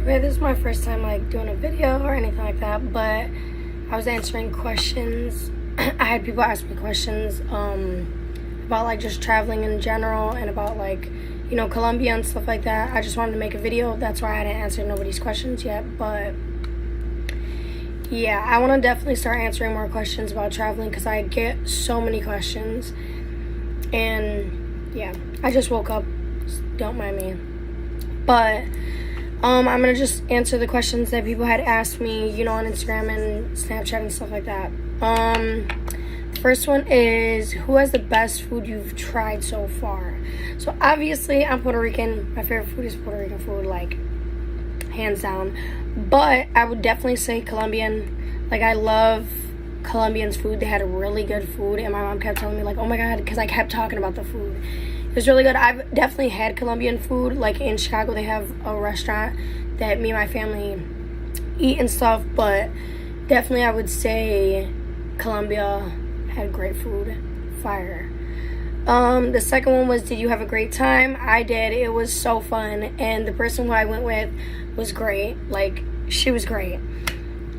Okay, this is my first time like doing a video or anything like that, but I was answering questions. I had people ask me questions about like just traveling in general and about like, you know, Colombia and stuff like that. I just wanted to make a video. That's why I didn't answer nobody's questions yet, but yeah, I want to definitely start answering more questions about traveling because I get so many questions. And yeah, I just woke up, don't mind me. But I'm gonna just answer the questions that people had asked me, you know, on Instagram and Snapchat and stuff like that. The first one is, who has the best food you've tried so far? So obviously I'm Puerto Rican. My favorite food is Puerto Rican food, like hands down. But I would definitely say Colombian. Like, I love Colombian's food. They had really good food, and my mom kept telling me like, oh my god, because I kept talking about the food. It was really good. I've definitely had Colombian food. Like in Chicago, they have a restaurant that me and my family eat and stuff. But definitely, I would say Colombia had great food. Fire. The second one was, did you have a great time? I did. It was so fun, and the person who I went with was great. Like, she was great.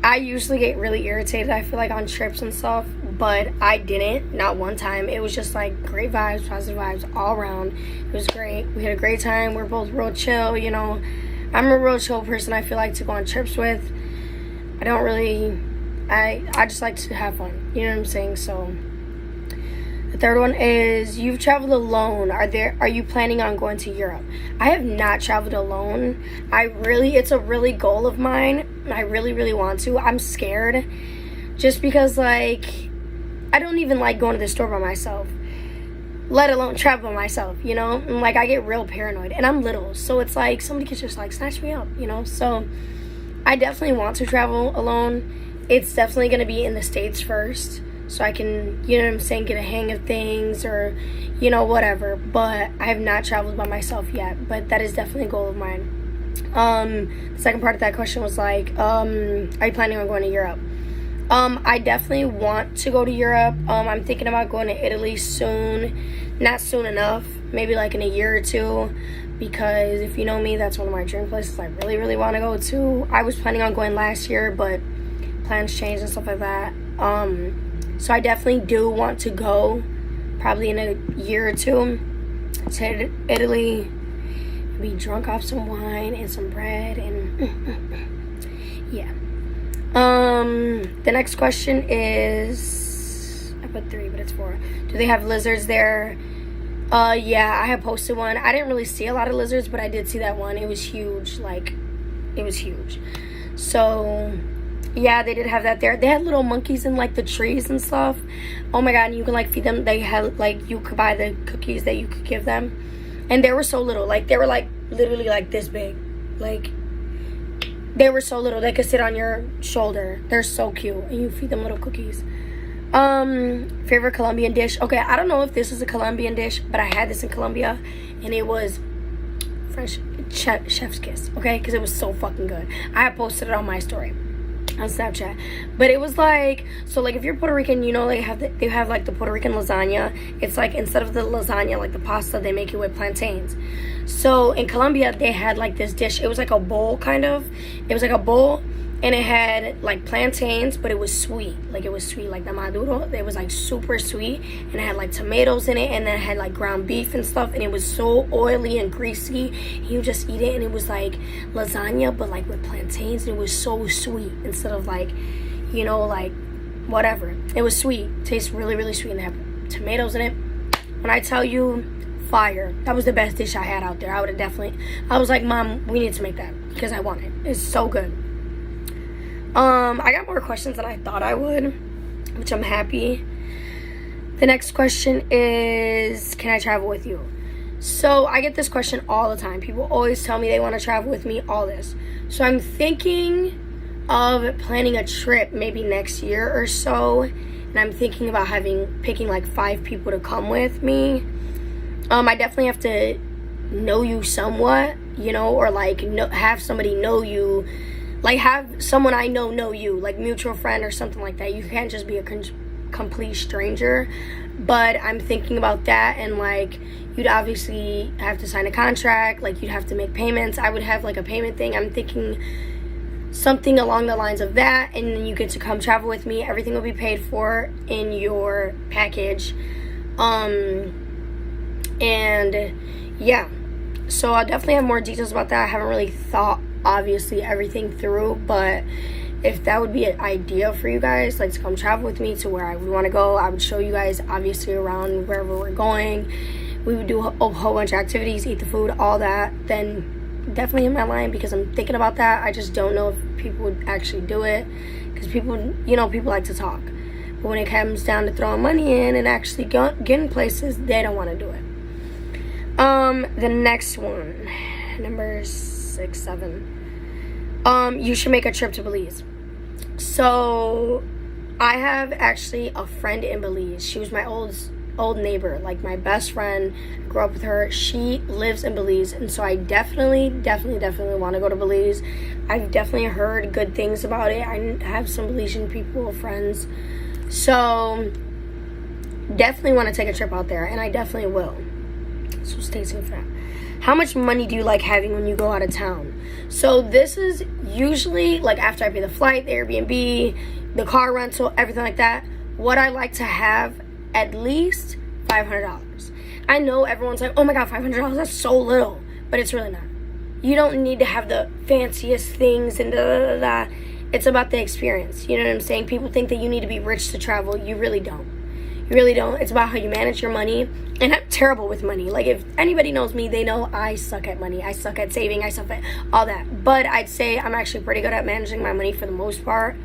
I usually get really irritated, I feel like, on trips and stuff, but I didn't, not one time. It was just like great vibes, positive vibes all around. It was great. We had a great time. We're both real chill, you know. I'm a real chill person, I feel like, to go on trips with. I don't really, I just like to have fun, you know what I'm saying? So the third one is, you've traveled alone. Are you planning on going to Europe? I have not traveled alone. It's a really goal of mine. I really want to. I'm scared just because, like, I don't even like going to the store by myself, let alone travel by myself, you know? And, like, I get real paranoid, and I'm little, so it's like somebody could just like snatch me up, you know? So I definitely want to travel alone. It's definitely going to be in the States first, so I can, you know what I'm saying, get a hang of things or, you know, whatever. But I have not traveled by myself yet, but that is definitely a goal of mine. The second part of that question was like, are you planning on going to Europe? I definitely want to go to Europe. I'm thinking about going to Italy soon. Not soon enough, maybe like in a year or two, because if you know me, that's one of my dream places I really want to go to. I was planning on going last year, but plans changed and stuff like that. So I definitely do want to go, probably in a year or two, to Italy, be drunk off some wine and some bread, and yeah. The next question is, I put 3, but it's 4. Do they have lizards there? Yeah, I have posted one. I didn't really see a lot of lizards, but I did see that one. It was huge, like, it was huge. So yeah, they did have that there. They had little monkeys in like the trees and stuff. Oh my god, and you can like feed them. They had like, you could buy the cookies that you could give them, and they were so little. Like, they were like literally like this big. Like, they were so little they could sit on your shoulder. They're so cute, and you feed them little cookies. Favorite Colombian dish? Okay, I don't know if this is a Colombian dish, but I had this in Colombia, and it was French chef's kiss. Okay, because it was so fucking good. I had posted it on my story on Snapchat, but it was like, so like if you're Puerto Rican, you know, they have like the Puerto Rican lasagna. It's like, instead of the lasagna, like the pasta, they make it with plantains. So in Colombia, they had like this dish. It was like a bowl, kind of. It was like a bowl, and it had like plantains, but it was sweet. Like, it was sweet, like the maduro. It was like super sweet, and it had like tomatoes in it, and then it had like ground beef and stuff, and it was so oily and greasy. And you just eat it, and it was like lasagna, but like with plantains, and it was so sweet, instead of like, you know, like whatever. It was sweet. Tastes really sweet, and they have tomatoes in it. When I tell you, fire. That was the best dish I had out there. I was like, Mom, we need to make that because I want it. It's so good. I got more questions than I thought I would, which I'm happy. The next question is, can I travel with you? So I get this question all the time. People always tell me they want to travel with me, all this. So I'm thinking of planning a trip maybe next year or so, and I'm thinking about picking like 5 people to come with me. I definitely have to know you somewhat, you know, or like have somebody know you. Like, have someone I know you, like mutual friend or something like that. You can't just be a complete stranger. But I'm thinking about that, and like, you'd obviously have to sign a contract, like you'd have to make payments. I would have like a payment thing. I'm thinking something along the lines of that, and then you get to come travel with me. Everything will be paid for in your package. And yeah, so I'll definitely have more details about that. I haven't really thought obviously everything through, but if that would be an idea for you guys, like to come travel with me to where I would want to go, I would show you guys obviously around wherever we're going. We would do a whole bunch of activities, eat the food, all that. Then definitely in my line, because I'm thinking about that. I just don't know if people would actually do it, because people like to talk, but when it comes down to throwing money in and actually getting places, they don't want to do it. The next one, number 6, 7. You should make a trip to Belize. So I have actually a friend in Belize. She was my old neighbor, like my best friend. I grew up with her. She lives in Belize, and so I definitely want to go to Belize. I've definitely heard good things about it. I have some Belizean people, friends, so definitely want to take a trip out there, and I definitely will. So stay tuned for that. How much money do you like having when you go out of town? So this is usually like after I pay the flight, the Airbnb, the car rental, everything like that. What I like to have at least $500. I know everyone's like, oh my God, $500, that's so little, but it's really not. You don't need to have the fanciest things and It's about the experience. You know what I'm saying? People think that you need to be rich to travel. You really don't. You really don't. It's about how you manage your money. And I'm terrible with money. Like, if anybody knows me, they know I suck at money. I suck at saving. I suck at all that. But I'd say I'm actually pretty good at managing my money for the most part.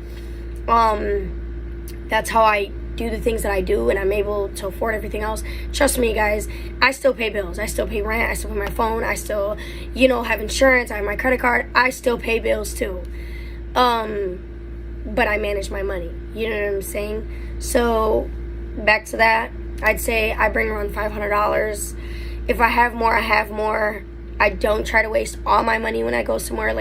That's how I do the things that I do, and I'm able to afford everything else. Trust me, guys, I still pay bills. I still pay rent. I still pay my phone. I still, have insurance. I have my credit card. I still pay bills too. But I manage my money. You know what I'm saying? So back to that, I'd say I bring around $500. If I have more, I have more. I don't try to waste all my money when I go somewhere.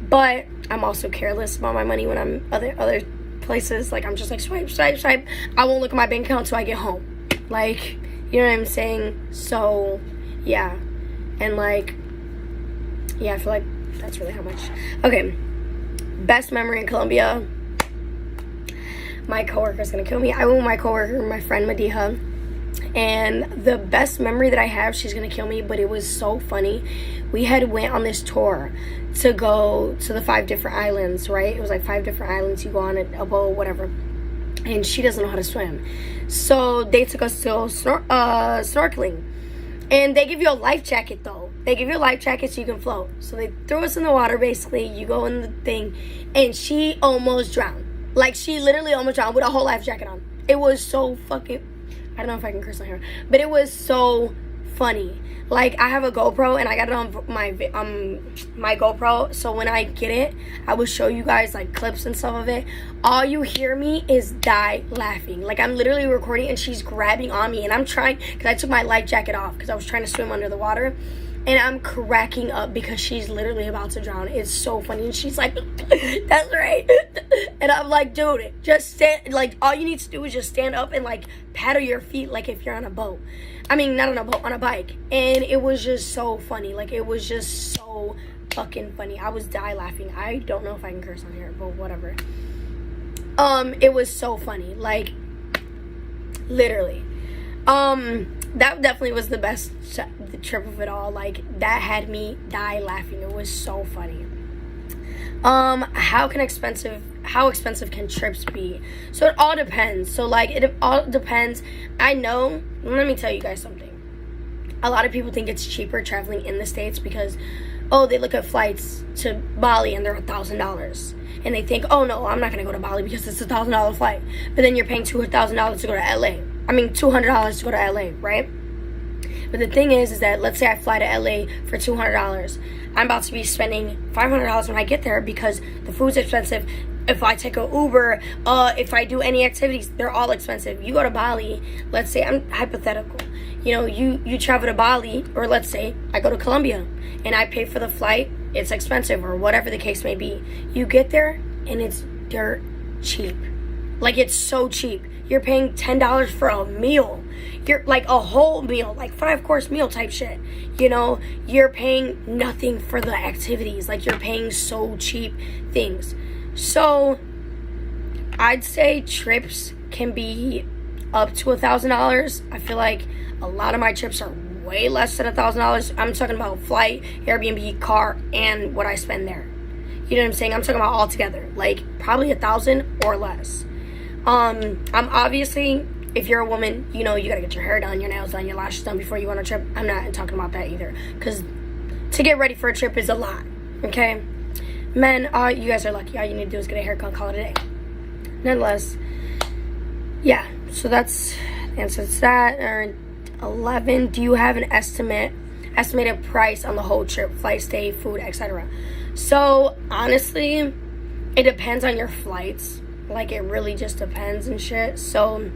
But I'm also careless about my money when I'm other places. Like, I'm just like swipe. I won't look at my bank account until I get home. Like, you know what I'm saying? So yeah, and I feel like that's really how much. Okay, best memory in Colombia. My coworker's gonna kill me. I went with my coworker, my friend Madiha, and the best memory that I have, she's gonna kill me, but it was so funny. We had went on this tour to go to the 5 different islands, right? It was like 5 different islands. You go on a boat, whatever. And she doesn't know how to swim, so they took us to snorkeling. And they give you a life jacket, though. They give you a life jacket so you can float. So they threw us in the water, basically. You go in the thing, and she almost drowned. Like, she literally almost drowned with a whole life jacket on. It was so fucking... I don't know if I can curse on here, but it was so funny. Like, I have a GoPro, and I got it on my GoPro, so when I get it, I will show you guys, like, clips and stuff of it. All you hear me is die laughing. Like, I'm literally recording, and she's grabbing on me, and I'm trying, because I took my life jacket off, because I was trying to swim under the water, and I'm cracking up because she's literally about to drown. It's so funny, and she's like, that's right. And I'm like, dude, just stand, like, all you need to do is just stand up and, like, paddle your feet like if you're on a boat. I mean, not on a boat, on a bike. And it was just so funny. Like, it was just so fucking funny. I was die laughing. I don't know if I can curse on here, but whatever. It was so funny. Like, literally. That definitely was the best trip of it all. Like, that had me die laughing. It was so funny. How expensive can trips be? So it all depends. So, like, it all depends. I know, let me tell you guys something. A lot of people think it's cheaper traveling in the States because, they look at flights to Bali and they're $1,000. And they think, oh no, I'm not gonna go to Bali because it's $1,000 flight. But then you're paying $200,000 to go to LA. I mean, $200 to go to LA, right? But the thing is that, let's say I fly to LA for $200. I'm about to be spending $500 when I get there because the food's expensive. If I take an Uber, if I do any activities, they're all expensive. You go to Bali, let's say, I'm hypothetical. You travel to Bali, or let's say I go to Colombia, and I pay for the flight, it's expensive, or whatever the case may be. You get there, and it's dirt cheap. Like, it's so cheap. You're paying $10 for a meal. You're like a whole meal, like 5-course meal type shit. You know, you're paying nothing for the activities. Like, you're paying so cheap things. So I'd say trips can be up to $1,000. I feel like a lot of my trips are way less than $1,000. I'm talking about flight, Airbnb, car, and what I spend there. You know what I'm saying? I'm talking about all together. Like, probably $1,000 or less. I'm obviously, if you're a woman, you know, you gotta get your hair done, your nails done, your lashes done before you go on a trip. I'm not talking about that either, because to get ready for a trip is a lot, okay? Men, you guys are lucky. All you need to do is get a haircut, call it a day. Nonetheless, yeah, so that's the answer to that. Or 11, do you have an estimated price on the whole trip, flight, stay, food, etc.? So, honestly, it depends on your flights. Like, it really just depends and shit. So,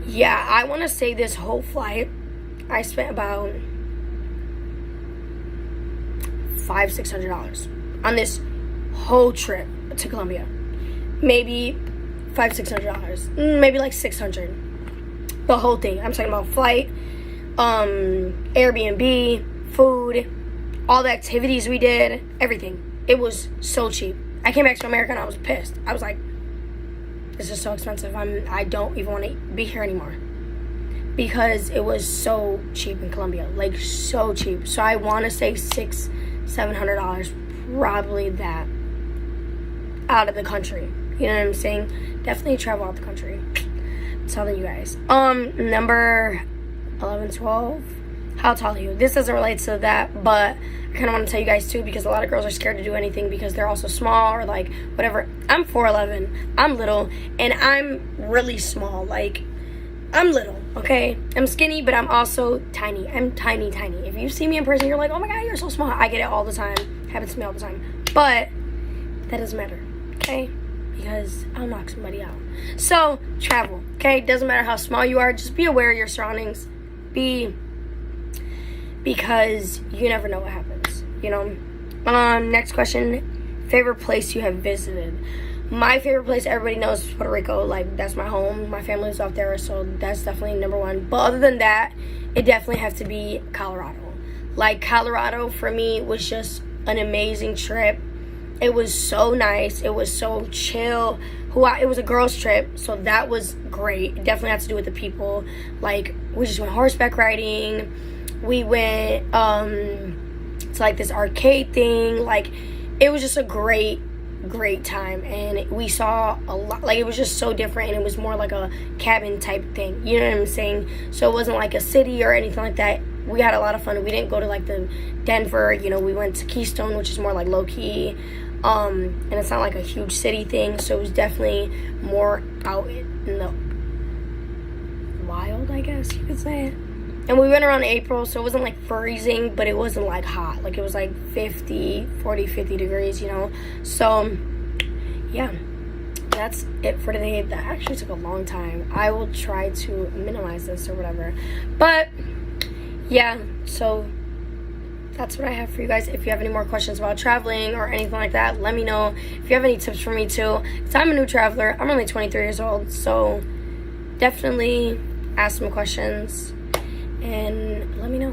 yeah, I want to say this whole flight, I spent about $500-$600 on this whole trip to Colombia. Maybe $500-$600. Maybe like $600. The whole thing. I'm talking about flight, Airbnb, food, all the activities we did, everything. It was so cheap. I came back to America and I was pissed. I was like, this is so expensive. I don't even want to be here anymore. Because it was so cheap in Colombia. Like, so cheap. So I want to say $600-$700. Probably that. Out of the country. You know what I'm saying? Definitely travel out the country. I'm telling you guys. Number 11, 12. How tall are you? This doesn't relate to that, but I kind of want to tell you guys too, because a lot of girls are scared to do anything because they're also small or like whatever. I'm 4'11". I'm little, and I'm really small. Like, I'm little, okay? I'm skinny, but I'm also tiny. I'm tiny, tiny. If you see me in person, you're like, oh my God, you're so small. I get it all the time. Happens to me all the time. But that doesn't matter, okay? Because I'll knock somebody out. So, travel, okay? Doesn't matter how small you are. Just be aware of your surroundings. Because you never know what happens, you know? Next question. Favorite place you have visited? My favorite place, everybody knows, is Puerto Rico. Like, that's my home. My family lives out there, so that's definitely number one. But other than that, it definitely has to be Colorado. Like, Colorado, for me, was just an amazing trip. It was so nice. It was so chill. It was a girls' trip, so that was great. It definitely had to do with the people. Like, we just went horseback riding. We went to, like, this arcade thing. Like, it was just a great time, and we saw a lot. Like, it was just so different, and it was more like a cabin type thing, you know what I'm saying? So it wasn't like a city or anything like that. We had a lot of fun. We didn't go to like the Denver, you know, we went to Keystone, which is more like low-key, and it's not like a huge city thing, so it was definitely more out in the wild, I guess you could say. And we went around April, so it wasn't like freezing, but it wasn't like hot. Like, it was like 50 degrees, you know? So, yeah, that's it for today. That actually took a long time. I will try to minimize this or whatever. But, yeah, so that's what I have for you guys. If you have any more questions about traveling or anything like that, let me know. If you have any tips for me, too. Because I'm a new traveler. I'm only 23 years old, so definitely ask some questions and let me know.